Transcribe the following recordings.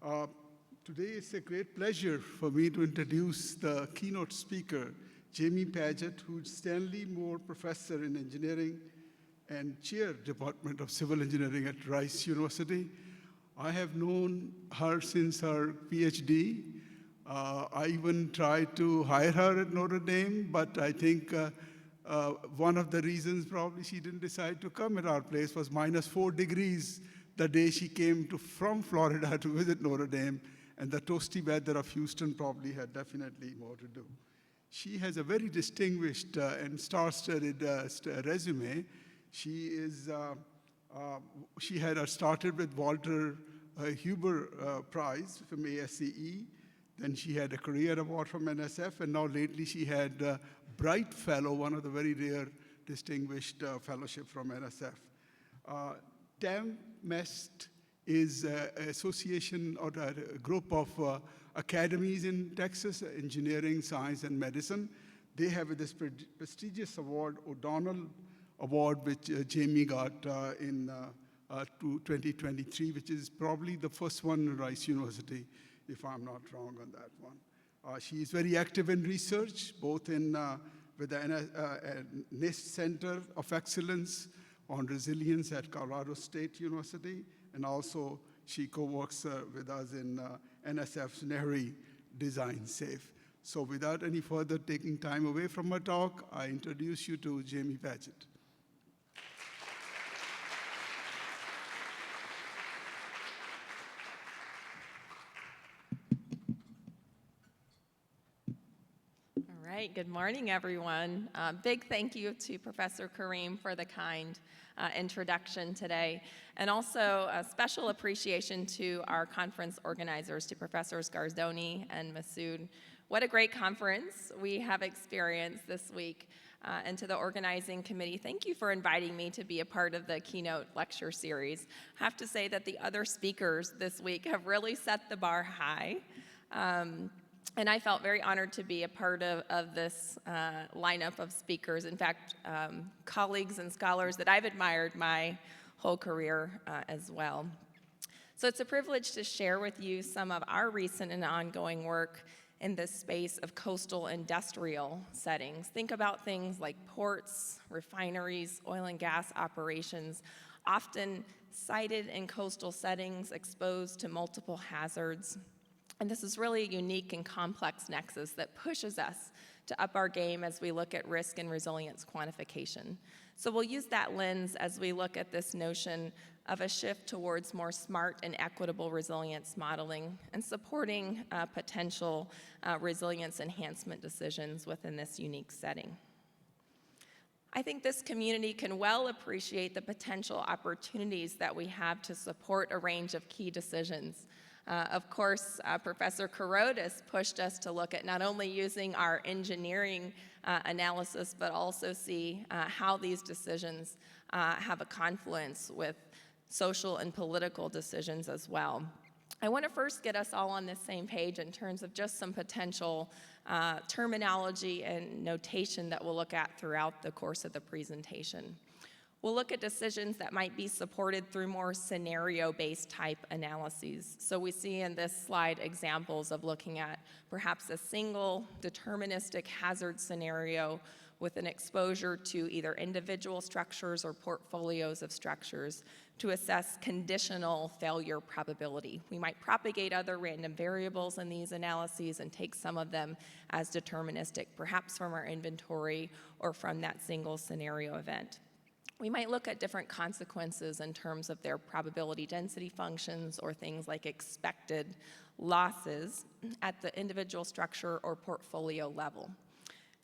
Uh, Today it's a great pleasure for me to introduce the keynote speaker, Jamie Padgett, who's Stanley Moore Professor in Engineering and Chair, Department of Civil Engineering at Rice University. I have known her since her PhD. I even tried to hire her at Notre Dame, but I think one of the reasons probably she didn't decide to come at our place was -4 degrees the day she came from Florida to visit Notre Dame, and the toasty weather of Houston probably had definitely more to do. She has a very distinguished and star-studded resume. She had started with Walter Huber Prize from ASCE. Then she had a career award from NSF, and now lately she had Bright Fellow, one of the very rare distinguished fellowship from NSF. TAMMEST is an association or a group of academies in Texas, engineering, science, and medicine. They have this prestigious award, O'Donnell Award, which Jamie got in 2023, which is probably the first one at Rice University, if I'm not wrong on that one. She is very active in research, both with the NIST Center of Excellence on Resilience at Colorado State University, and also she co-works with us in NSF's NEHRI Design Safe. So without any further taking time away from my talk, I introduce you to Jamie Padgett. All right, good morning, everyone. Big thank you to Professor Kareem for the kind introduction today, and also a special appreciation to our conference organizers, to Professors Garzoni and Masood. What a great conference we have experienced this week, and to the organizing committee, thank you for inviting me to be a part of the Keynote lecture series. I have to say that the other speakers this week have really set the bar high. And I felt very honored to be a part of this lineup of speakers. In fact, colleagues and scholars that I've admired my whole career as well. So it's a privilege to share with you some of our recent and ongoing work in this space of coastal industrial settings. Think about things like ports, refineries, oil and gas operations, often sited in coastal settings, exposed to multiple hazards. And this is really a unique and complex nexus that pushes us to up our game as we look at risk and resilience quantification. So we'll use that lens as we look at this notion of a shift towards more smart and equitable resilience modeling and supporting potential resilience enhancement decisions within this unique setting. I think this community can well appreciate the potential opportunities that we have to support a range of key decisions. Of course, Professor Kurotis pushed us to look at not only using our engineering analysis, but also see how these decisions have a confluence with social and political decisions as well. I want to first get us all on the same page in terms of just some potential terminology and notation that we'll look at throughout the course of the presentation. We'll look at decisions that might be supported through more scenario-based type analyses. So we see in this slide examples of looking at perhaps a single deterministic hazard scenario with an exposure to either individual structures or portfolios of structures to assess conditional failure probability. We might propagate other random variables in these analyses and take some of them as deterministic, perhaps from our inventory or from that single scenario event. We might look at different consequences in terms of their probability density functions or things like expected losses at the individual structure or portfolio level.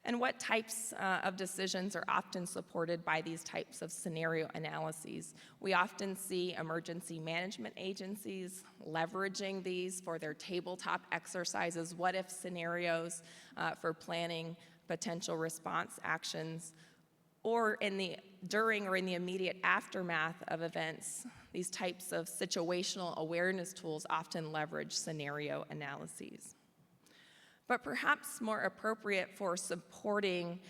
And what types of decisions are often supported by these types of scenario analyses? We often see emergency management agencies leveraging these for their tabletop exercises, what-if scenarios for planning potential response actions, or during or in the immediate aftermath of events. These types of situational awareness tools often leverage scenario analyses. But perhaps more appropriate for supporting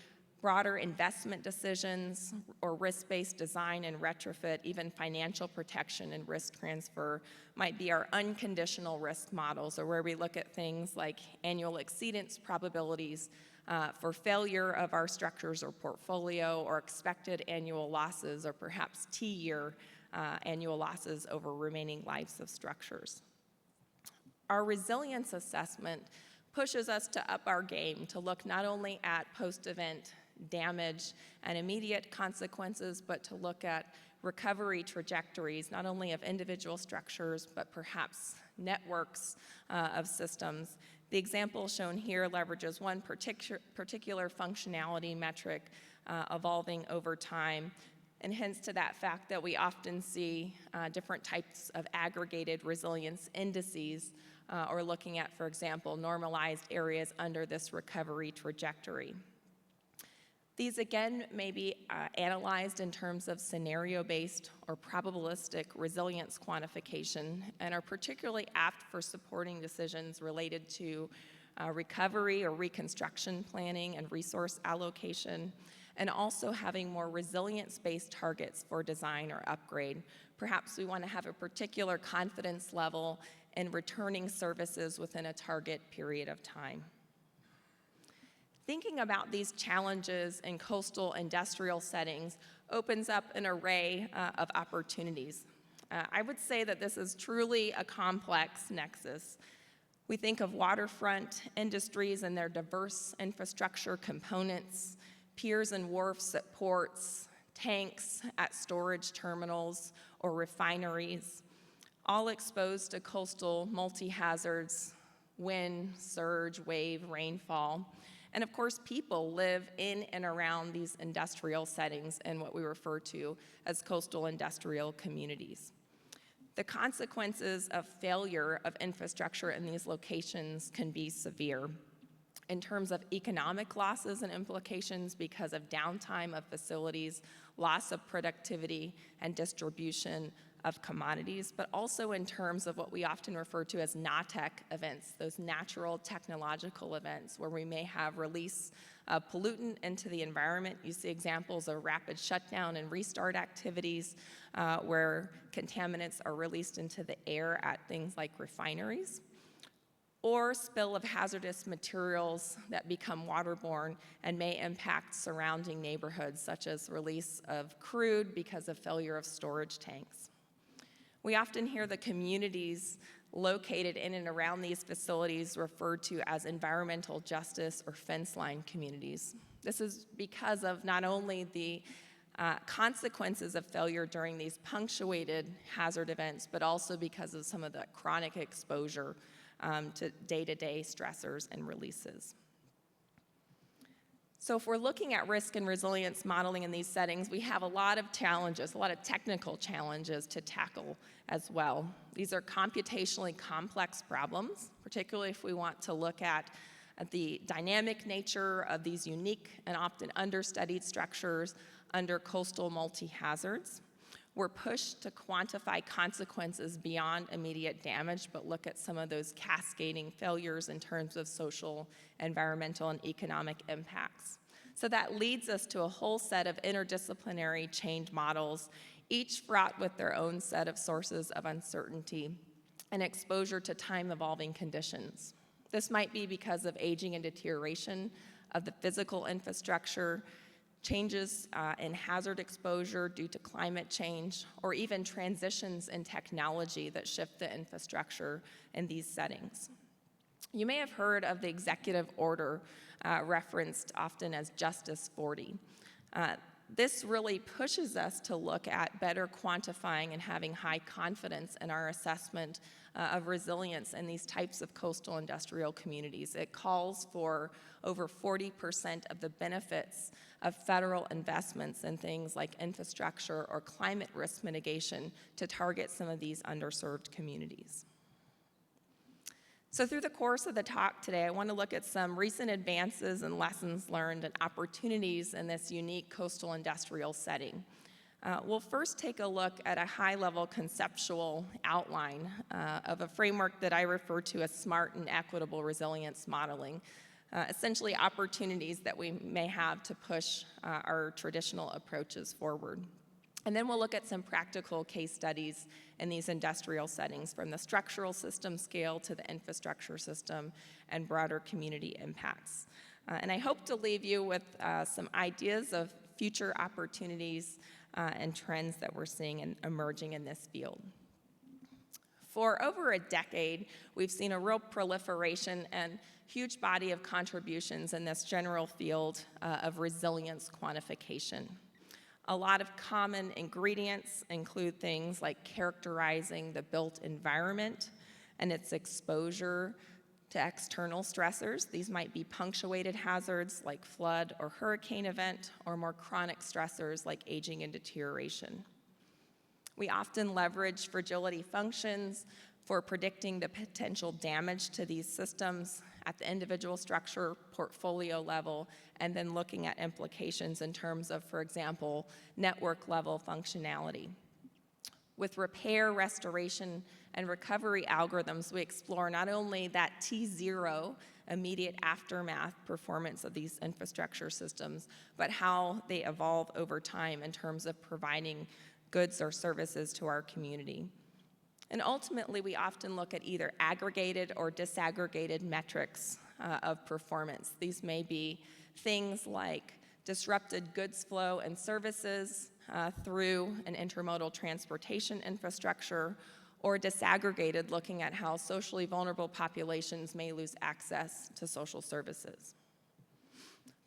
Broader investment decisions or risk-based design and retrofit, even financial protection and risk transfer might be our unconditional risk models, or where we look at things like annual exceedance probabilities for failure of our structures or portfolio, or expected annual losses, or perhaps T-year annual losses over remaining lives of structures. Our resilience assessment pushes us to up our game, to look not only at post-event damage and immediate consequences, but to look at recovery trajectories, not only of individual structures, but perhaps networks of systems. The example shown here leverages one particular functionality metric evolving over time, and hence to that fact that we often see different types of aggregated resilience indices, or looking at, for example, normalized areas under this recovery trajectory. These, again, may be analyzed in terms of scenario-based or probabilistic resilience quantification, and are particularly apt for supporting decisions related to recovery or reconstruction planning and resource allocation, and also having more resilience-based targets for design or upgrade. Perhaps we want to have a particular confidence level in returning services within a target period of time. Thinking about these challenges in coastal industrial settings opens up an array of opportunities. I would say that this is truly a complex nexus. We think of waterfront industries and their diverse infrastructure components, piers and wharfs at ports, tanks at storage terminals or refineries, all exposed to coastal multi-hazards, wind, surge, wave, rainfall. And of course, people live in and around these industrial settings in what we refer to as coastal industrial communities. The consequences of failure of infrastructure in these locations can be severe in terms of economic losses and implications because of downtime of facilities, loss of productivity and distribution of commodities, but also in terms of what we often refer to as NATEC events, those natural technological events where we may have release of pollutant into the environment. You see examples of rapid shutdown and restart activities where contaminants are released into the air at things like refineries, or spill of hazardous materials that become waterborne and may impact surrounding neighborhoods, such as release of crude because of failure of storage tanks. We often hear the communities located in and around these facilities referred to as environmental justice or fence line communities. This is because of not only the consequences of failure during these punctuated hazard events, but also because of some of the chronic exposure to day-to-day stressors and releases. So if we're looking at risk and resilience modeling in these settings, we have a lot of challenges, a lot of technical challenges to tackle as well. These are computationally complex problems, particularly if we want to look at the dynamic nature of these unique and often understudied structures under coastal multi-hazards. We're pushed to quantify consequences beyond immediate damage, but look at some of those cascading failures in terms of social, environmental, and economic impacts. So that leads us to a whole set of interdisciplinary change models, each fraught with their own set of sources of uncertainty and exposure to time-evolving conditions. This might be because of aging and deterioration of the physical infrastructure, changes in hazard exposure due to climate change, or even transitions in technology that shift the infrastructure in these settings. You may have heard of the executive order referenced often as Justice 40. This really pushes us to look at better quantifying and having high confidence in our assessment of resilience in these types of coastal industrial communities. It calls for over 40% of the benefits of federal investments in things like infrastructure or climate risk mitigation to target some of these underserved communities. So through the course of the talk today, I want to look at some recent advances and lessons learned and opportunities in this unique coastal industrial setting. We'll first take a look at a high-level conceptual outline of a framework that I refer to as smart and equitable resilience modeling. essentially opportunities that we may have to push our traditional approaches forward. And then we'll look at some practical case studies in these industrial settings, from the structural system scale to the infrastructure system and broader community impacts. And I hope to leave you with some ideas of future opportunities and trends that we're seeing and emerging in this field. For over a decade, we've seen a real proliferation and huge body of contributions in this general field of resilience quantification. A lot of common ingredients include things like characterizing the built environment and its exposure to external stressors. These might be punctuated hazards like flood or hurricane event, or more chronic stressors like aging and deterioration. We often leverage fragility functions for predicting the potential damage to these systems at the individual structure portfolio level, and then looking at implications in terms of, for example, network level functionality. With repair, restoration, and recovery algorithms, we explore not only that T0 immediate aftermath performance of these infrastructure systems, but how they evolve over time in terms of providing goods or services to our community. And ultimately, we often look at either aggregated or disaggregated metrics of performance. These may be things like disrupted goods flow and services through an intermodal transportation infrastructure, or disaggregated, looking at how socially vulnerable populations may lose access to social services.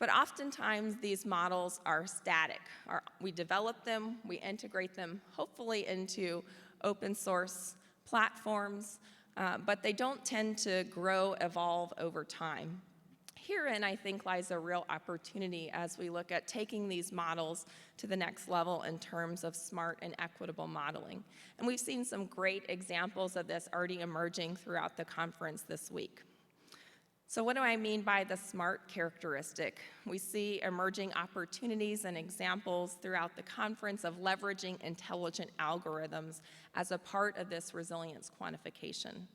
But oftentimes, these models are static. We develop them, we integrate them, hopefully into open source platforms, but they don't tend to grow, evolve over time. Herein, I think, lies a real opportunity as we look at taking these models to the next level in terms of smart and equitable modeling. And we've seen some great examples of this already emerging throughout the conference this week. So what do I mean by the SMART characteristic? We see emerging opportunities and examples throughout the conference of leveraging intelligent algorithms as a part of this resilience quantification.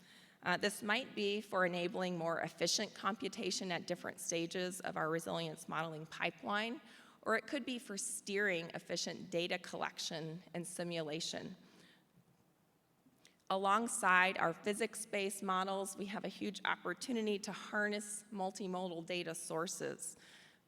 This might be for enabling more efficient computation at different stages of our resilience modeling pipeline, or it could be for steering efficient data collection and simulation. Alongside our physics-based models, we have a huge opportunity to harness multimodal data sources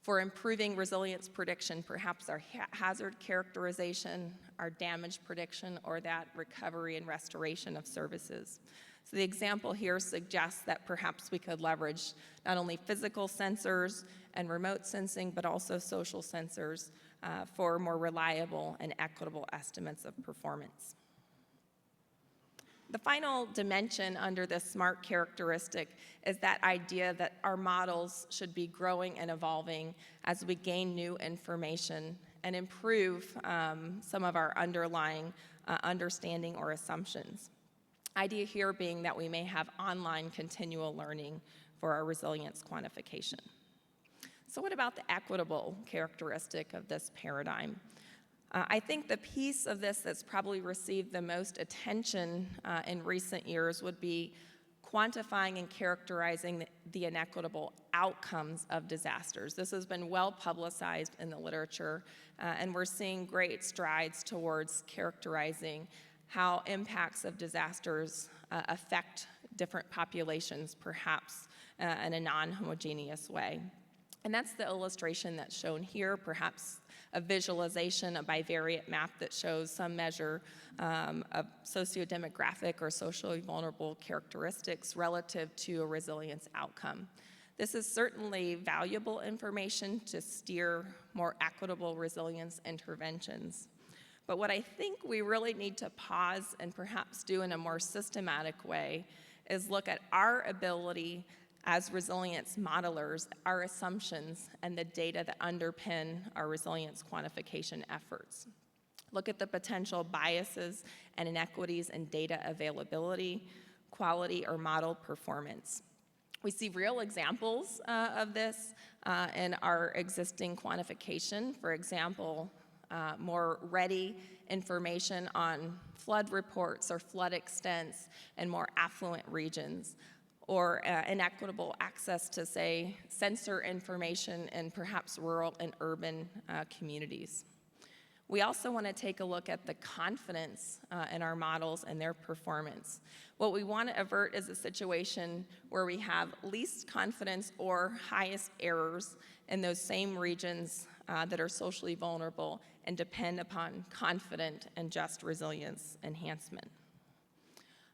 for improving resilience prediction, perhaps our hazard characterization, our damage prediction, or that recovery and restoration of services. So the example here suggests that perhaps we could leverage not only physical sensors and remote sensing, but also social sensors for more reliable and equitable estimates of performance. The final dimension under this SMART characteristic is that idea that our models should be growing and evolving as we gain new information and improve some of our underlying understanding or assumptions. Idea here being that we may have online continual learning for our resilience quantification. So what about the equitable characteristic of this paradigm? I think the piece of this that's probably received the most attention in recent years would be quantifying and characterizing the inequitable outcomes of disasters. This has been well publicized in the literature, and we're seeing great strides towards characterizing how impacts of disasters affect different populations, perhaps in a non-homogeneous way. And that's the illustration that's shown here, perhaps a visualization, a bivariate map that shows some measure of sociodemographic or socially vulnerable characteristics relative to a resilience outcome. This is certainly valuable information to steer more equitable resilience interventions. But what I think we really need to pause and perhaps do in a more systematic way is look at our ability as resilience modelers, our assumptions, and the data that underpin our resilience quantification efforts. Look at the potential biases and inequities in data availability, quality, or model performance. We see real examples of this in our existing quantification. For example, more ready information on flood reports or flood extents in more affluent regions, or inequitable access to, say, sensor information in perhaps rural and urban communities. We also want to take a look at the confidence in our models and their performance. What we want to avert is a situation where we have least confidence or highest errors in those same regions that are socially vulnerable and depend upon confident and just resilience enhancement.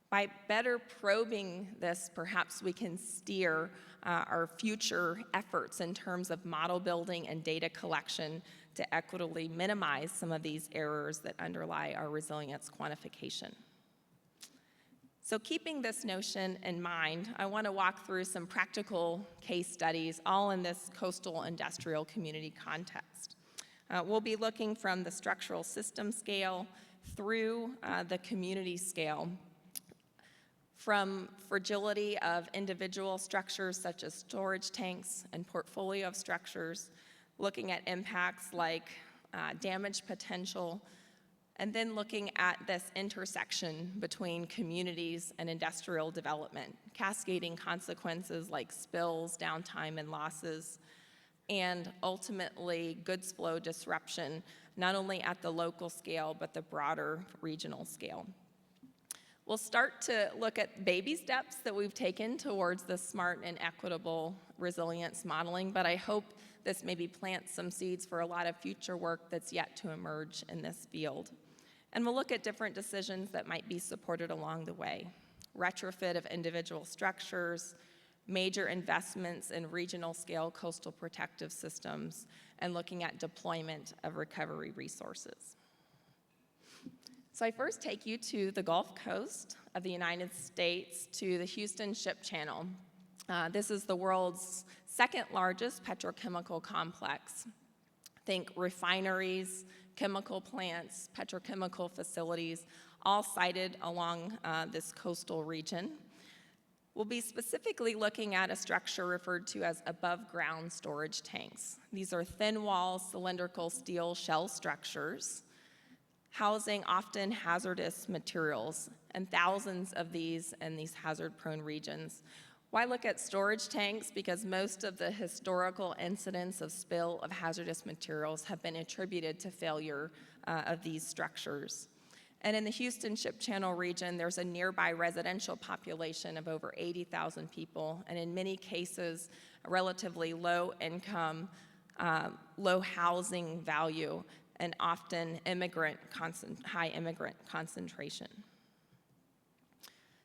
By better probing this, perhaps we can steer our future efforts in terms of model building and data collection to equitably minimize some of these errors that underlie our resilience quantification. So keeping this notion in mind, I want to walk through some practical case studies, all in this coastal industrial community context. We'll be looking from the structural system scale through the community scale, from fragility of individual structures such as storage tanks and portfolio of structures, looking at impacts like damage potential, and then looking at this intersection between communities and industrial development, cascading consequences like spills, downtime, and losses, and ultimately goods flow disruption, not only at the local scale, but the broader regional scale. We'll start to look at baby steps that we've taken towards the smart and equitable resilience modeling, but I hope this maybe plants some seeds for a lot of future work that's yet to emerge in this field. And we'll look at different decisions that might be supported along the way. Retrofit of individual structures, major investments in regional scale coastal protective systems, and looking at deployment of recovery resources. So I first take you to the Gulf Coast of the United States, to the Houston Ship Channel. This is the world's second largest petrochemical complex. Think refineries, chemical plants, petrochemical facilities, all sited along this coastal region. We'll be specifically looking at a structure referred to as above-ground storage tanks. These are thin-wall, cylindrical steel shell structures housing often hazardous materials, and thousands of these in these hazard-prone regions. Why look at storage tanks? Because most of the historical incidents of spill of hazardous materials have been attributed to failure of these structures. And in the Houston Ship Channel region, there's a nearby residential population of over 80,000 people, and in many cases, a relatively low income, low housing value, and often high immigrant concentration.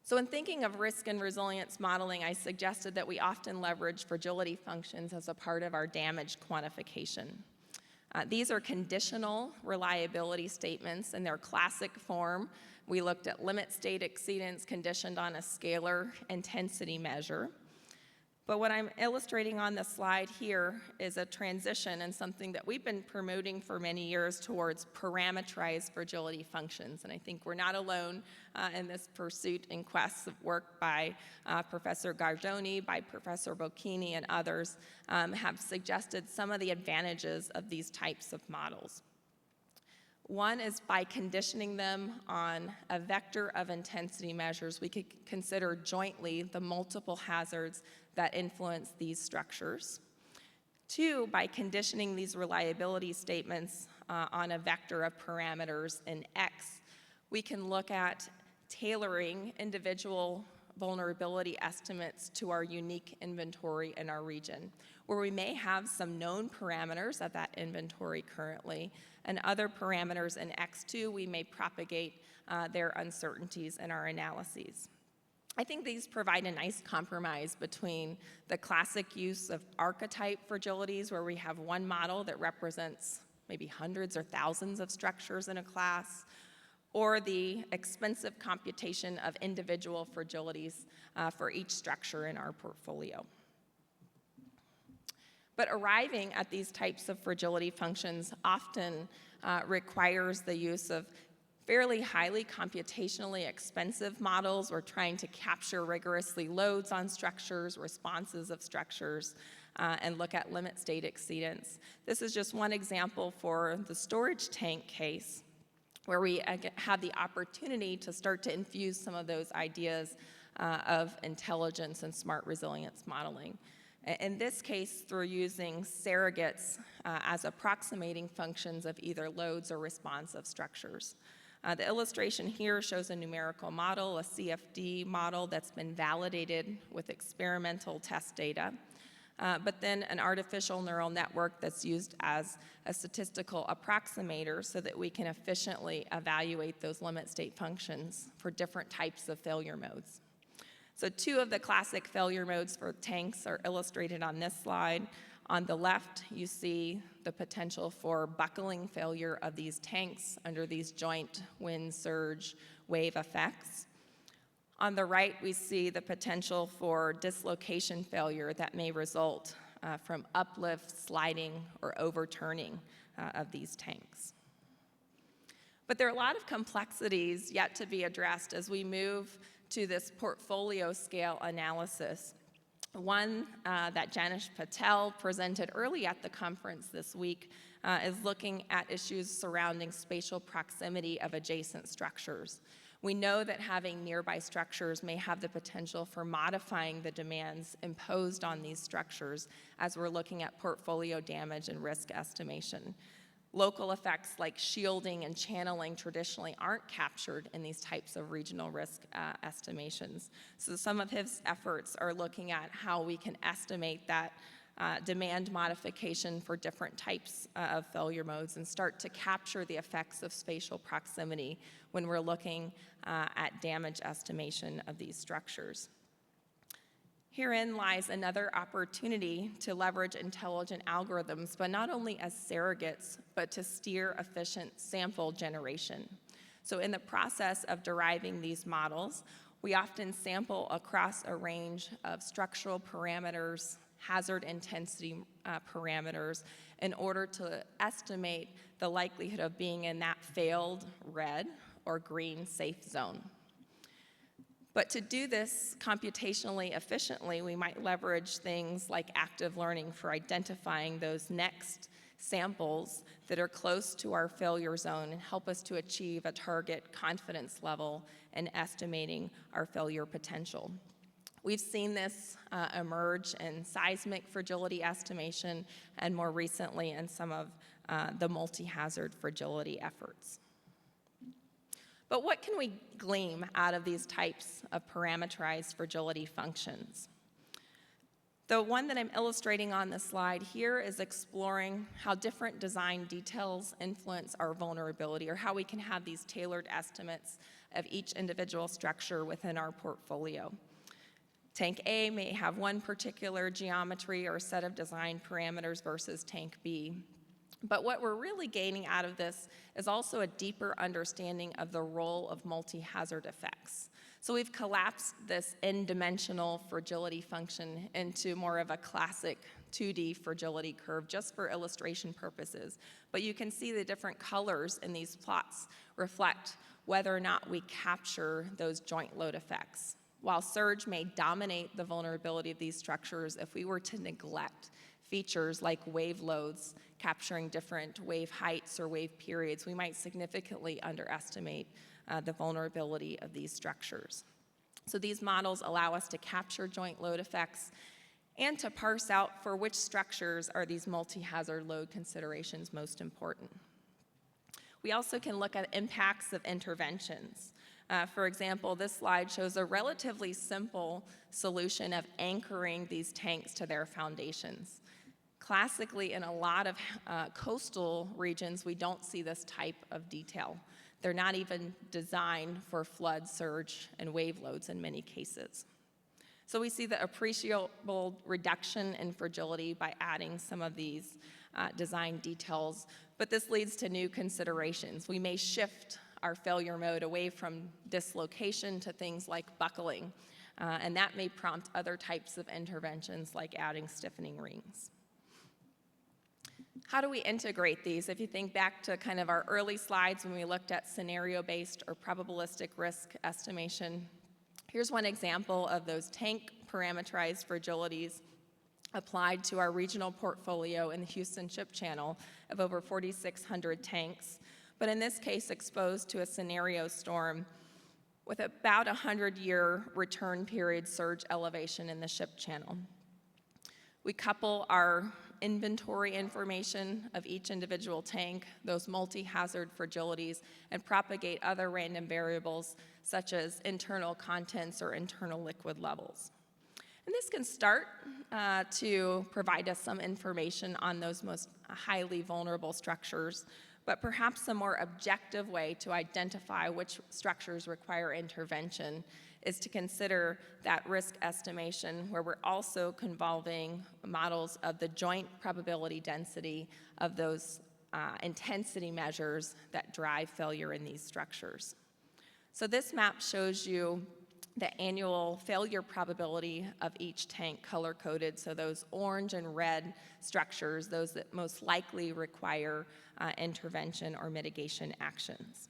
So in thinking of risk and resilience modeling, I suggested that we often leverage fragility functions as a part of our damage quantification. These are conditional reliability statements in their classic form. We looked at limit state exceedance conditioned on a scalar intensity measure. But what I'm illustrating on the slide here is a transition and something that we've been promoting for many years towards parameterized fragility functions. And I think we're not alone in this pursuit and quest of work by Professor Gardoni, by Professor Bocchini, and others have suggested some of the advantages of these types of models. One is by conditioning them on a vector of intensity measures, we could consider jointly the multiple hazards that influence these structures. Two, by conditioning these reliability statements on a vector of parameters in X, we can look at tailoring individual vulnerability estimates to our unique inventory in our region, where we may have some known parameters of that inventory currently, and other parameters in X2, we may propagate their uncertainties in our analyses. I think these provide a nice compromise between the classic use of archetype fragilities, where we have one model that represents maybe hundreds or thousands of structures in a class, or the expensive computation of individual fragilities for each structure in our portfolio. But arriving at these types of fragility functions often requires the use of fairly highly computationally expensive models. We're trying to capture rigorously loads on structures, responses of structures, and look at limit state exceedance. This is just one example for the storage tank case, where we have the opportunity to start to infuse some of those ideas of intelligence and smart resilience modeling. In this case, through using surrogates as approximating functions of either loads or responsive structures. The illustration here shows a numerical model, a CFD model that's been validated with experimental test data, but then an artificial neural network that's used as a statistical approximator so that we can efficiently evaluate those limit state functions for different types of failure modes. So two of the classic failure modes for tanks are illustrated on this slide. On the left, you see the potential for buckling failure of these tanks under these joint wind surge wave effects. On the right, we see the potential for dislocation failure that may result from uplift, sliding, or overturning of these tanks. But there are a lot of complexities yet to be addressed as we move to this portfolio scale analysis. One that Janish Patel presented early at the conference this week is looking at issues surrounding spatial proximity of adjacent structures. We know that having nearby structures may have the potential for modifying the demands imposed on these structures as we're looking at portfolio damage and risk estimation. Local effects like shielding and channeling traditionally aren't captured in these types of regional risk estimations. So some of his efforts are looking at how we can estimate that demand modification for different types of failure modes and start to capture the effects of spatial proximity when we're looking at damage estimation of these structures. Herein lies another opportunity to leverage intelligent algorithms, but not only as surrogates, but to steer efficient sample generation. So in the process of deriving these models, we often sample across a range of structural parameters, hazard intensity parameters, in order to estimate the likelihood of being in that failed red or green safe zone. But to do this computationally efficiently, we might leverage things like active learning for identifying those next samples that are close to our failure zone and help us to achieve a target confidence level in estimating our failure potential. We've seen this emerge in seismic fragility estimation and more recently in some of the multi-hazard fragility efforts. But what can we glean out of these types of parameterized fragility functions? The one that I'm illustrating on the slide here is exploring how different design details influence our vulnerability, or how we can have these tailored estimates of each individual structure within our portfolio. Tank A may have one particular geometry or set of design parameters versus Tank B. But what we're really gaining out of this is also a deeper understanding of the role of multi-hazard effects. So we've collapsed this n-dimensional fragility function into more of a classic 2D fragility curve just for illustration purposes. But you can see the different colors in these plots reflect whether or not we capture those joint load effects. While surge may dominate the vulnerability of these structures, if we were to neglect features like wave loads, capturing different wave heights or wave periods, we might significantly underestimate the vulnerability of these structures. So these models allow us to capture joint load effects and to parse out for which structures are these multi-hazard load considerations most important. We also can look at impacts of interventions. For example, this slide shows a relatively simple solution of anchoring these tanks to their foundations. Classically, in a lot of coastal regions, we don't see this type of detail. They're not even designed for flood, surge, and wave loads in many cases. So we see the appreciable reduction in fragility by adding some of these design details, but this leads to new considerations. We may shift our failure mode away from dislocation to things like buckling, and that may prompt other types of interventions like adding stiffening rings. How do we integrate these? If you think back to kind of our early slides when we looked at scenario-based or probabilistic risk estimation, here's one example of those tank parameterized fragilities applied to our regional portfolio in the Houston Ship Channel of over 4,600 tanks, but in this case exposed to a scenario storm with about a 100-year return period surge elevation in the ship channel. We couple our inventory information of each individual tank, those multi-hazard fragilities, and propagate other random variables such as internal contents or internal liquid levels. And this can start to provide us some information on those most highly vulnerable structures, but perhaps a more objective way to identify which structures require intervention is to consider that risk estimation where we're also convolving models of the joint probability density of those intensity measures that drive failure in these structures. So this map shows you the annual failure probability of each tank color-coded, so those orange and red structures, those that most likely require intervention or mitigation actions.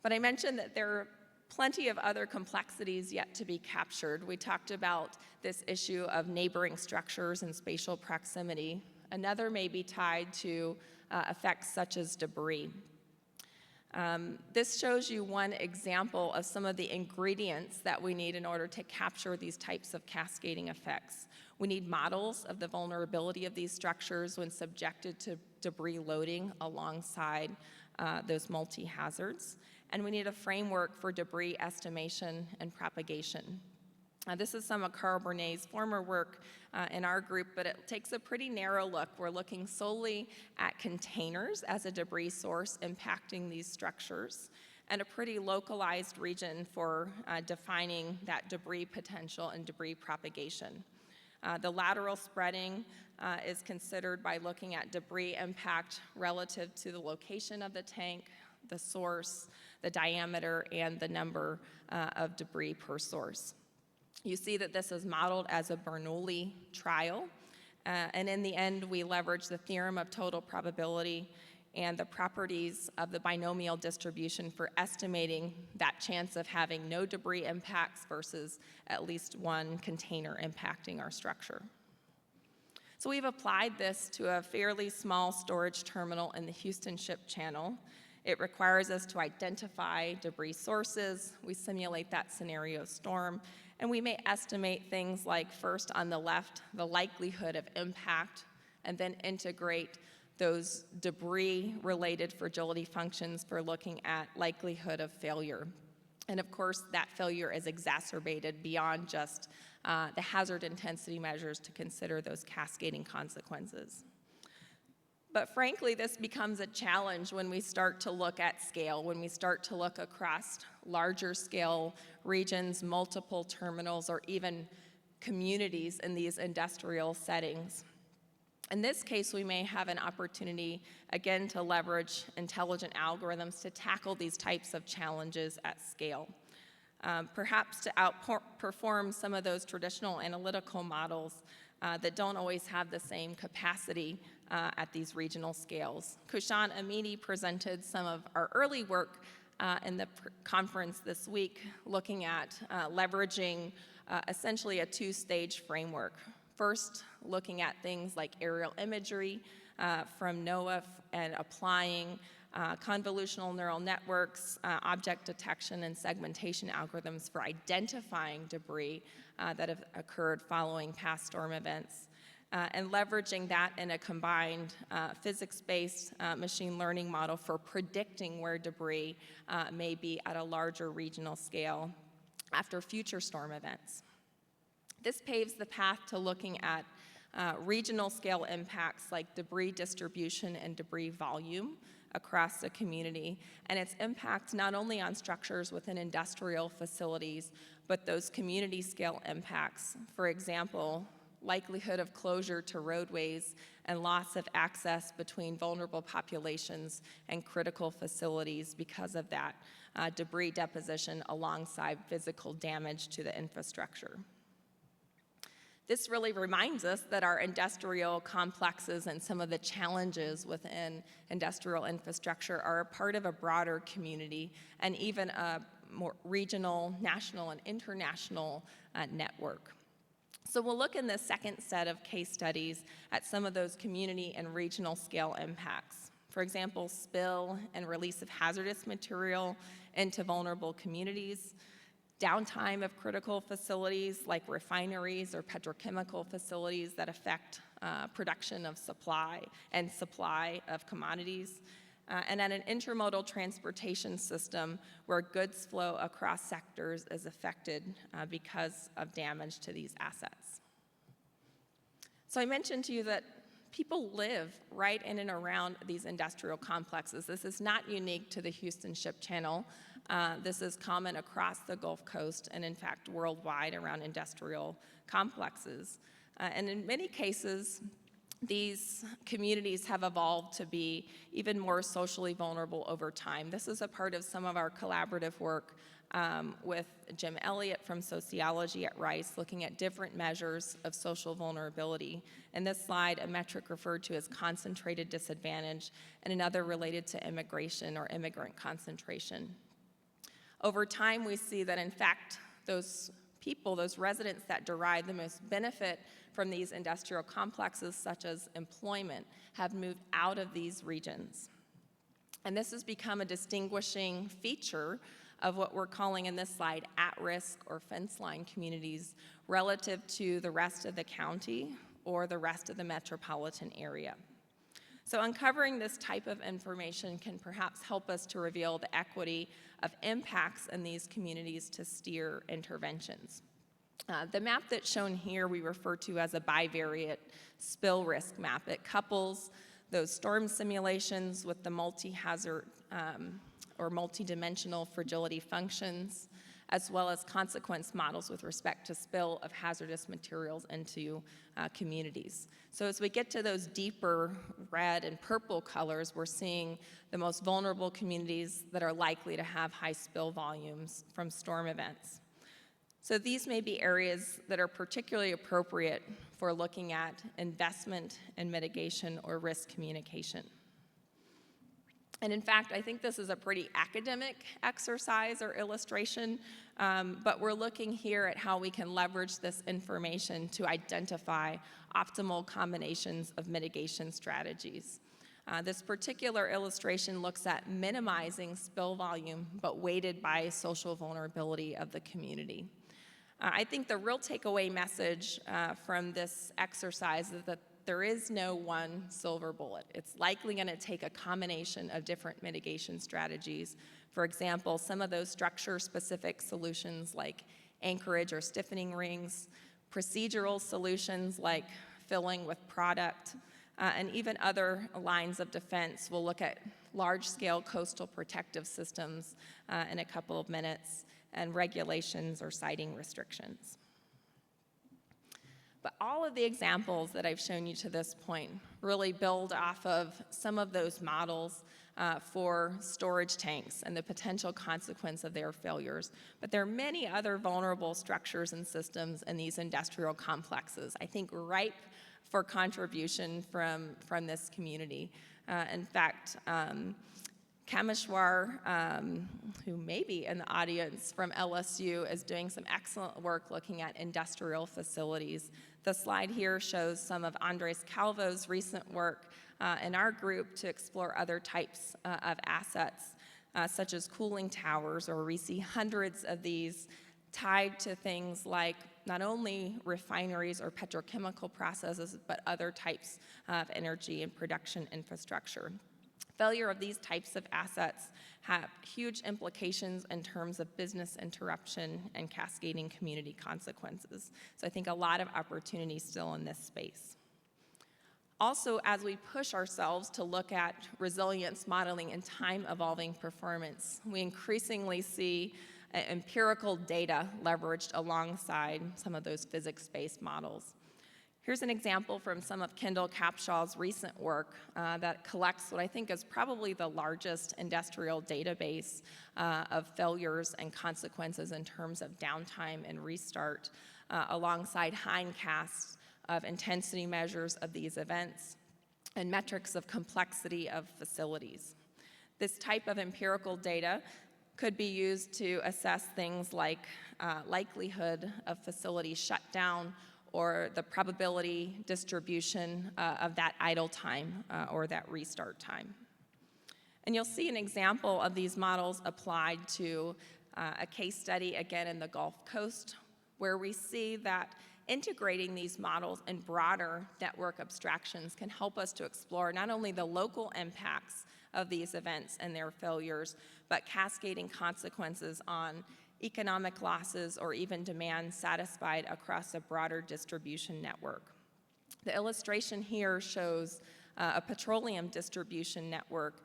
But I mentioned that there are plenty of other complexities yet to be captured. We talked about this issue of neighboring structures and spatial proximity. Another may be tied to effects such as debris. This shows you one example of some of the ingredients that we need in order to capture these types of cascading effects. We need models of the vulnerability of these structures when subjected to debris loading alongside those multi-hazards. And we need a framework for debris estimation and propagation. This is some of Carl Bernet's former work in our group, but it takes a pretty narrow look. We're looking solely at containers as a debris source impacting these structures, and a pretty localized region for defining that debris potential and debris propagation. The lateral spreading is considered by looking at debris impact relative to the location of the tank, the source, the diameter, and the number of debris per source. You see that this is modeled as a Bernoulli trial, and in the end, we leverage the theorem of total probability and the properties of the binomial distribution for estimating that chance of having no debris impacts versus at least one container impacting our structure. So we've applied this to a fairly small storage terminal in the Houston Ship Channel. It requires us to identify debris sources. We simulate that scenario storm, and we may estimate things like, first on the left, the likelihood of impact, and then integrate those debris-related fragility functions for looking at likelihood of failure. And of course, that failure is exacerbated beyond just the hazard intensity measures to consider those cascading consequences. But frankly, this becomes a challenge when we start to look at scale, when we start to look across larger scale regions, multiple terminals, or even communities in these industrial settings. In this case, we may have an opportunity, again, to leverage intelligent algorithms to tackle these types of challenges at scale. Perhaps to outperform some of those traditional analytical models that don't always have the same capacity at these regional scales. Kushan Amini presented some of our early work in the conference this week, looking at leveraging essentially a two-stage framework. First, looking at things like aerial imagery from NOAA and applying convolutional neural networks, object detection, and segmentation algorithms for identifying debris that have occurred following past storm events, and leveraging that in a combined physics-based machine learning model for predicting where debris may be at a larger regional scale after future storm events. This paves the path to looking at regional scale impacts like debris distribution and debris volume across the community, and its impact not only on structures within industrial facilities, but those community scale impacts. For example, likelihood of closure to roadways and loss of access between vulnerable populations and critical facilities because of that debris deposition alongside physical damage to the infrastructure. This really reminds us that our industrial complexes and some of the challenges within industrial infrastructure are a part of a broader community and even a more regional, national, and international network. So we'll look in the second set of case studies at some of those community and regional scale impacts. For example, spill and release of hazardous material into vulnerable communities, downtime of critical facilities like refineries or petrochemical facilities that affect production of supply of commodities, and at an intermodal transportation system where goods flow across sectors is affected because of damage to these assets. So I mentioned to you that people live right in and around these industrial complexes. This is not unique to the Houston Ship Channel. This is common across the Gulf Coast and, in fact, worldwide around industrial complexes. And in many cases, these communities have evolved to be even more socially vulnerable over time. This is a part of some of our collaborative work with Jim Elliott from sociology at Rice, looking at different measures of social vulnerability. In this slide, a metric referred to as concentrated disadvantage, and another related to immigration or immigrant concentration. Over time, we see that, in fact, those people, those residents that derive the most benefit from these industrial complexes, such as employment, have moved out of these regions. And this has become a distinguishing feature of what we're calling in this slide at-risk or fence line communities relative to the rest of the county or the rest of the metropolitan area. So uncovering this type of information can perhaps help us to reveal the equity of impacts in these communities to steer interventions. The map that's shown here we refer to as a bivariate spill risk map. It couples those storm simulations with the multi-hazard or multi-dimensional fragility functions, as well as consequence models with respect to spill of hazardous materials into communities. So as we get to those deeper red and purple colors, we're seeing the most vulnerable communities that are likely to have high spill volumes from storm events. So these may be areas that are particularly appropriate for looking at investment and mitigation or risk communication. And in fact, I think this is a pretty academic exercise or illustration, but we're looking here at how we can leverage this information to identify optimal combinations of mitigation strategies. This particular illustration looks at minimizing spill volume, but weighted by social vulnerability of the community. I think the real takeaway message from this exercise is that there is no one silver bullet. It's likely going to take a combination of different mitigation strategies. For example, some of those structure-specific solutions like anchorage or stiffening rings, procedural solutions like filling with product, and even other lines of defense. We'll look at large-scale coastal protective systems in a couple of minutes, and regulations or siting restrictions. But all of the examples that I've shown you to this point really build off of some of those models for storage tanks and the potential consequence of their failures. But there are many other vulnerable structures and systems in these industrial complexes, I think ripe for contribution from this community. In fact, Kameshwar, who may be in the audience from LSU, is doing some excellent work looking at industrial facilities. The slide here shows some of Andres Calvo's recent work in our group to explore other types of assets, such as cooling towers, or we see hundreds of these tied to things like not only refineries or petrochemical processes, but other types of energy and production infrastructure. Failure of these types of assets have huge implications in terms of business interruption and cascading community consequences. So I think a lot of opportunity still in this space. Also, as we push ourselves to look at resilience modeling and time-evolving performance, we increasingly see empirical data leveraged alongside some of those physics-based models. Here's an example from some of Kendall Capshaw's recent work that collects what I think is probably the largest industrial database of failures and consequences in terms of downtime and restart, alongside hindcasts of intensity measures of these events and metrics of complexity of facilities. This type of empirical data could be used to assess things like likelihood of facility shutdown, or the probability distribution of that idle time or that restart time. And you'll see an example of these models applied to a case study, again, in the Gulf Coast, where we see that integrating these models and broader network abstractions can help us to explore not only the local impacts of these events and their failures, but cascading consequences on economic losses or even demand satisfied across a broader distribution network. The illustration here shows a petroleum distribution network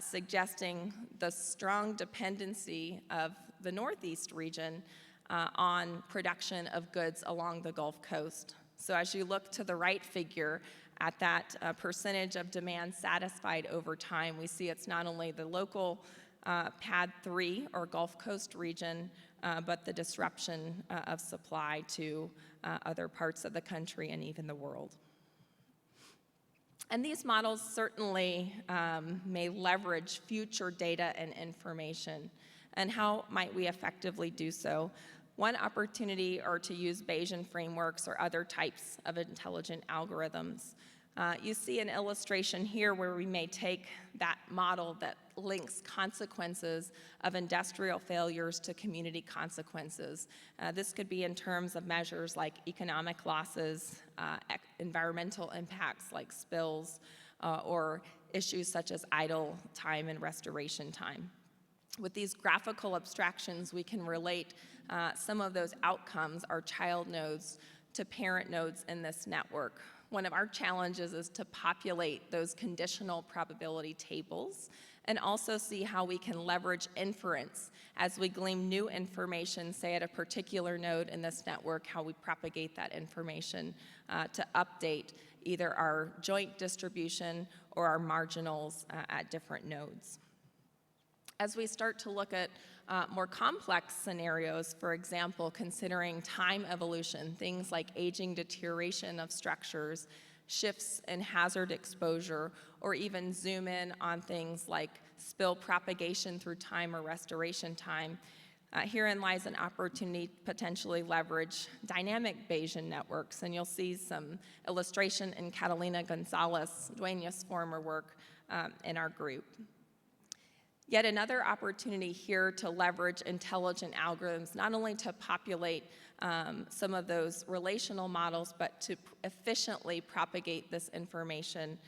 suggesting the strong dependency of the Northeast region on production of goods along the Gulf Coast. So as you look to the right figure at that percentage of demand satisfied over time, we see it's not only the local PAD 3 or Gulf Coast region, but the disruption of supply to other parts of the country and even the world. And these models certainly may leverage future data and information. And how might we effectively do so? One opportunity are to use Bayesian frameworks or other types of intelligent algorithms. You see an illustration here where we may take that model that links consequences of industrial failures to community consequences. This could be in terms of measures like economic losses, environmental impacts like spills, or issues such as idle time and restoration time. With these graphical abstractions, we can relate some of those outcomes, our child nodes, to parent nodes in this network. One of our challenges is to populate those conditional probability tables and also see how we can leverage inference as we glean new information, say at a particular node in this network, how we propagate that information to update either our joint distribution or our marginals at different nodes. As we start to look at more complex scenarios, for example, considering time evolution, things like aging deterioration of structures, shifts in hazard exposure, or even zoom in on things like spill propagation through time or restoration time, herein lies an opportunity to potentially leverage dynamic Bayesian networks. And you'll see some illustration in Catalina Gonzalez Dueñas' former work in our group. Yet another opportunity here to leverage intelligent algorithms, not only to populate some of those relational models, but to efficiently propagate this information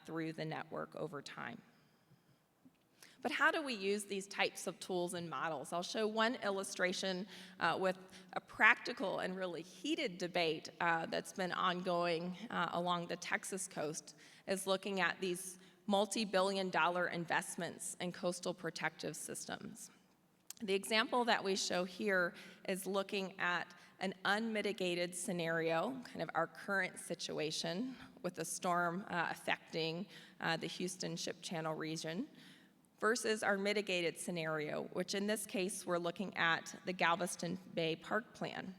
through the network over time. But how do we use these types of tools and models? I'll show one illustration with a practical and really heated debate that's been ongoing along the Texas coast, is looking at these multi-billion-dollar investments in coastal protective systems. The example that we show here is looking at an unmitigated scenario, kind of our current situation with a storm affecting the Houston Ship Channel region, versus our mitigated scenario, which in this case we're looking at the Galveston Bay Park Plan.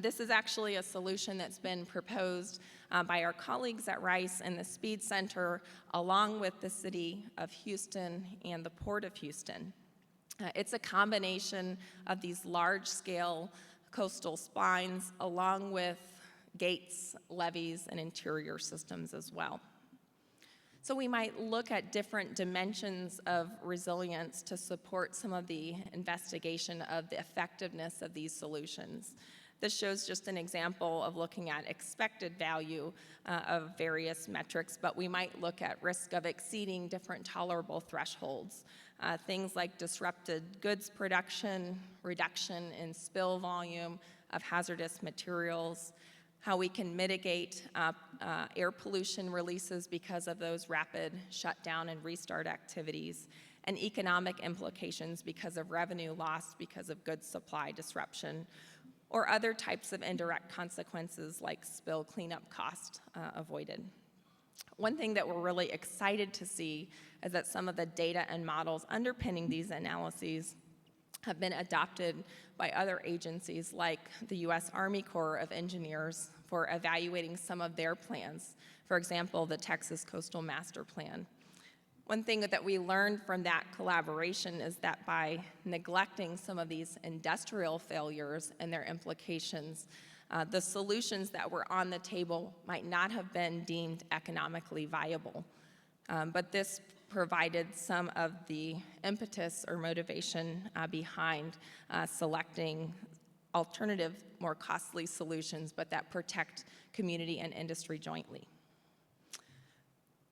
This is actually a solution that's been proposed by our colleagues at Rice and the Speed Center, along with the city of Houston and the Port of Houston. It's a combination of these large-scale coastal spines, along with gates, levees, and interior systems as well. So we might look at different dimensions of resilience to support some of the investigation of the effectiveness of these solutions. This shows just an example of looking at expected value of various metrics, but we might look at risk of exceeding different tolerable thresholds. Things like disrupted goods production, reduction in spill volume of hazardous materials, how we can mitigate air pollution releases because of those rapid shutdown and restart activities, and economic implications because of revenue lost because of goods supply disruption, or other types of indirect consequences like spill cleanup cost avoided. One thing that we're really excited to see is that some of the data and models underpinning these analyses have been adopted by other agencies like the U.S. Army Corps of Engineers for evaluating some of their plans, for example, the Texas Coastal Master Plan. One thing that we learned from that collaboration is that by neglecting some of these industrial failures and their implications, the solutions that were on the table might not have been deemed economically viable. But this provided some of the impetus or motivation behind selecting alternative, more costly solutions, but that protect community and industry jointly.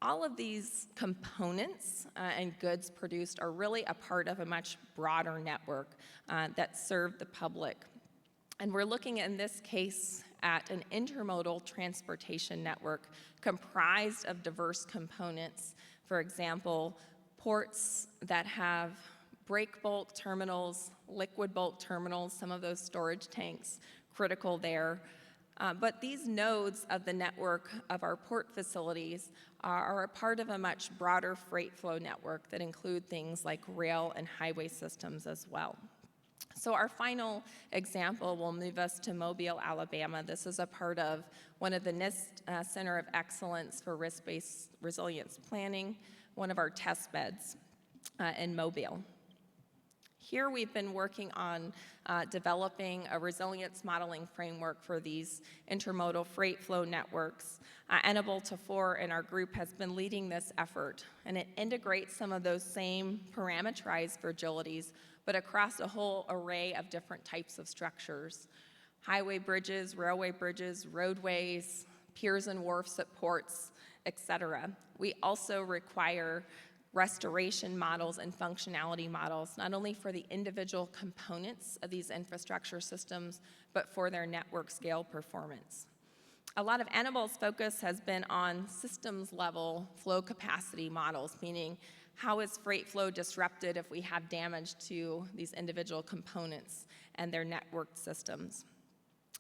All of these components and goods produced are really a part of a much broader network that serve the public. And we're looking in this case at an intermodal transportation network comprised of diverse components. For example, ports that have break bulk terminals, liquid bulk terminals, some of those storage tanks critical there. But these nodes of the network of our port facilities are a part of a much broader freight flow network that include things like rail and highway systems as well. So our final example will move us to Mobile, Alabama. This is a part of one of the NIST Center of Excellence for Risk-Based Resilience Planning, one of our test beds in Mobile. Here we've been working on developing a resilience modeling framework for these intermodal freight flow networks. Enable24 in our group has been leading this effort, and it integrates some of those same parameterized fragilities, but across a whole array of different types of structures. Highway bridges, railway bridges, roadways, piers and wharfs at ports, et cetera. We also require restoration models and functionality models, not only for the individual components of these infrastructure systems, but for their network scale performance. A lot of Anibal's focus has been on systems level flow capacity models, meaning how is freight flow disrupted if we have damage to these individual components and their networked systems?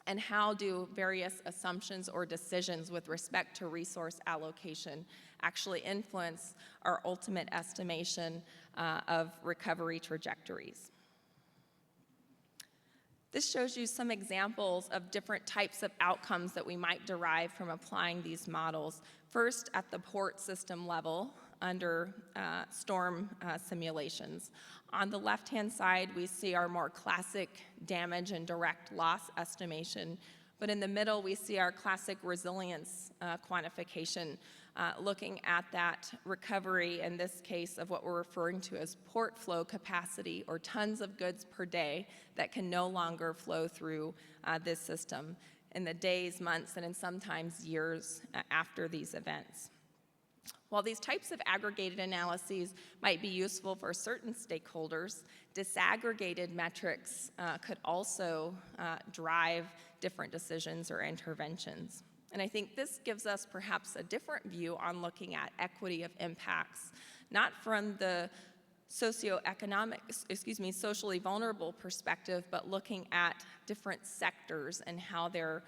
And how do various assumptions or decisions with respect to resource allocation actually influence our ultimate estimation of recovery trajectories? This shows you some examples of different types of outcomes that we might derive from applying these models. First, at the port system level, under storm simulations. On the left-hand side, we see our more classic damage and direct loss estimation, but in the middle, we see our classic resilience quantification, looking at that recovery, in this case, of what we're referring to as port flow capacity, or tons of goods per day that can no longer flow through this system in the days, months, and in sometimes years after these events. While these types of aggregated analyses might be useful for certain stakeholders, disaggregated metrics could also drive different decisions or interventions. And I think this gives us perhaps a different view on looking at equity of impacts, not from the socially vulnerable perspective, but looking at different sectors and how they're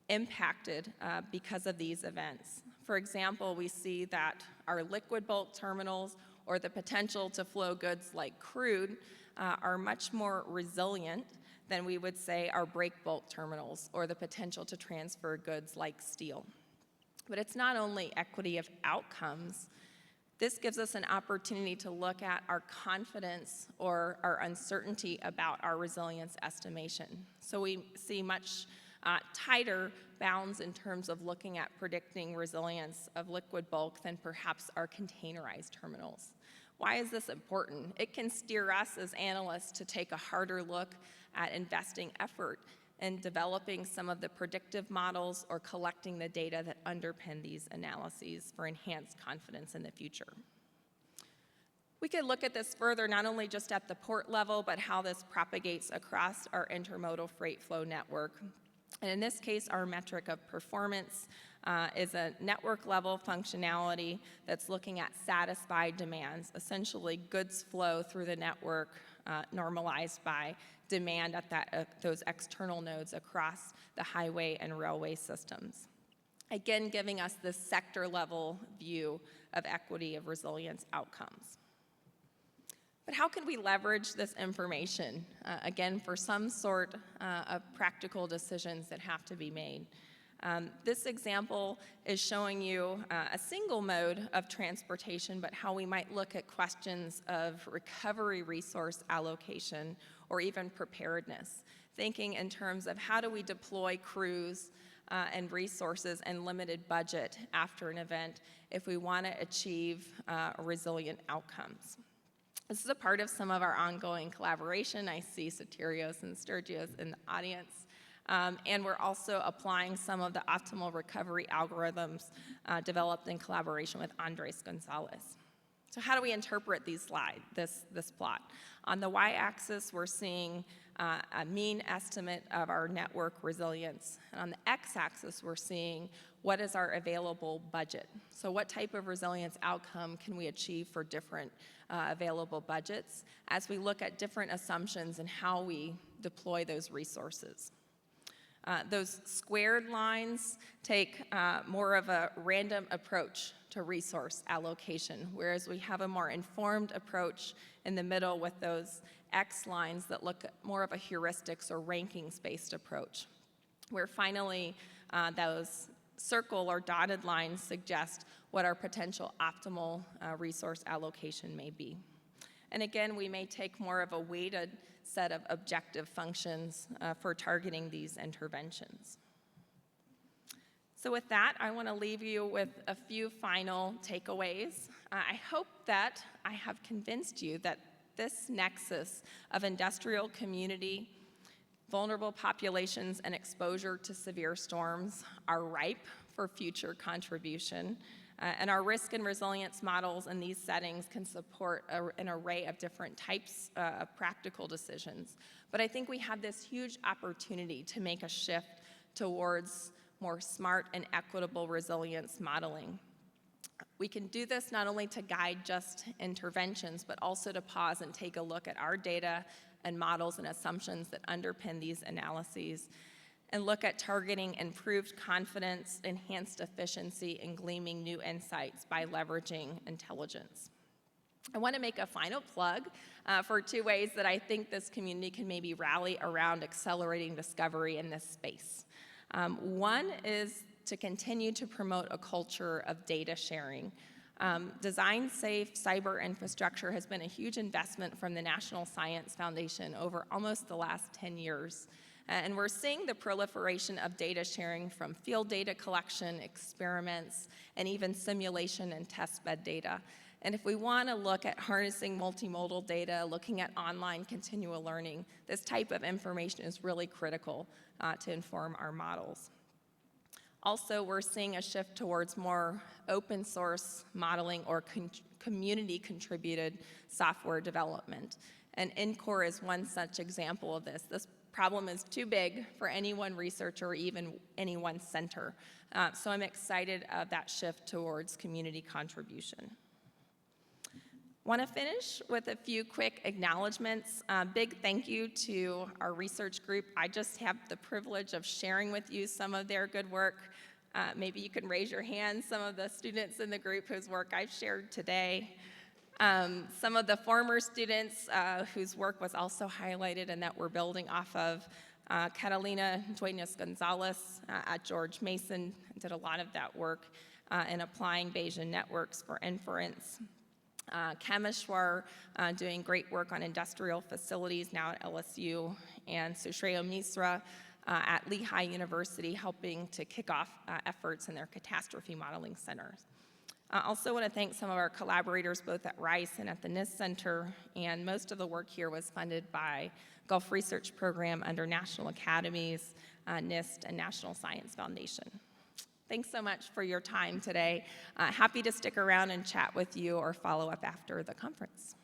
impacted because of these events. For example, we see that our liquid bulk terminals, or the potential to flow goods like crude, are much more resilient than we would say our break bulk terminals, or the potential to transfer goods like steel. But it's not only equity of outcomes. This gives us an opportunity to look at our confidence or our uncertainty about our resilience estimation. So we see much tighter bounds in terms of looking at predicting resilience of liquid bulk than perhaps our containerized terminals. Why is this important? It can steer us as analysts to take a harder look at investing effort in developing some of the predictive models or collecting the data that underpin these analyses for enhanced confidence in the future. We could look at this further, not only just at the port level, but how this propagates across our intermodal freight flow network. And in this case, our metric of performance is a network-level functionality that's looking at satisfied demands, essentially goods flow through the network normalized by demand at those external nodes across the highway and railway systems. Again, giving us this sector-level view of equity of resilience outcomes. But how can we leverage this information, again, for some sort of practical decisions that have to be made? This example is showing you a single mode of transportation, but how we might look at questions of recovery resource allocation or even preparedness, thinking in terms of how do we deploy crews and resources and limited budget after an event if we want to achieve resilient outcomes. This is a part of some of our ongoing collaboration. I see Soterios and Sturgios in the audience. And we're also applying some of the optimal recovery algorithms developed in collaboration with Andres Gonzalez. So how do we interpret this plot? On the y-axis, we're seeing a mean estimate of our network resilience. And on the x-axis, we're seeing what is our available budget. So what type of resilience outcome can we achieve for different available budgets as we look at different assumptions and how we deploy those resources. Those squared lines take more of a random approach to resource allocation, whereas we have a more informed approach in the middle with those X lines that look at more of a heuristics or rankings-based approach, where finally those circle or dotted lines suggest what our potential optimal resource allocation may be. And again, we may take more of a weighted set of objective functions for targeting these interventions. So with that, I want to leave you with a few final takeaways. I hope that I have convinced you that this nexus of industrial community, vulnerable populations, and exposure to severe storms are ripe for future contribution. And our risk and resilience models in these settings can support an array of different types of practical decisions. But I think we have this huge opportunity to make a shift towards more smart and equitable resilience modeling. We can do this not only to guide just interventions, but also to pause and take a look at our data and models and assumptions that underpin these analyses, and look at targeting improved confidence, enhanced efficiency, and gleaming new insights by leveraging intelligence. I want to make a final plug for two ways that I think this community can maybe rally around accelerating discovery in this space. One is to continue to promote a culture of data sharing. Design-safe cyber infrastructure has been a huge investment from the National Science Foundation over almost the last 10 years. And we're seeing the proliferation of data sharing from field data collection, experiments, and even simulation and testbed data. And if we want to look at harnessing multimodal data, looking at online continual learning, this type of information is really critical to inform our models. Also, we're seeing a shift towards more open source modeling or community contributed software development. And NCORE is one such example of this. This problem is too big for any one researcher or even any one center. So I'm excited of that shift towards community contribution. Want to finish with a few quick acknowledgments. Big thank you to our research group. I just have the privilege of sharing with you some of their good work. Maybe you can raise your hand, some of the students in the group whose work I've shared today. Some of the former students whose work was also highlighted and that we're building off of. Catalina Duenas-Gonzalez at George Mason did a lot of that work in applying Bayesian networks for inference. Kameshwar doing great work on industrial facilities now at LSU, and Sushreya Misra at Lehigh University helping to kick off efforts in their catastrophe modeling centers. I also want to thank some of our collaborators both at Rice and at the NIST Center, and most of the work here was funded by Gulf Research Program under National Academies, NIST, and National Science Foundation. Thanks so much for your time today. Happy to stick around and chat with you or follow up after the conference.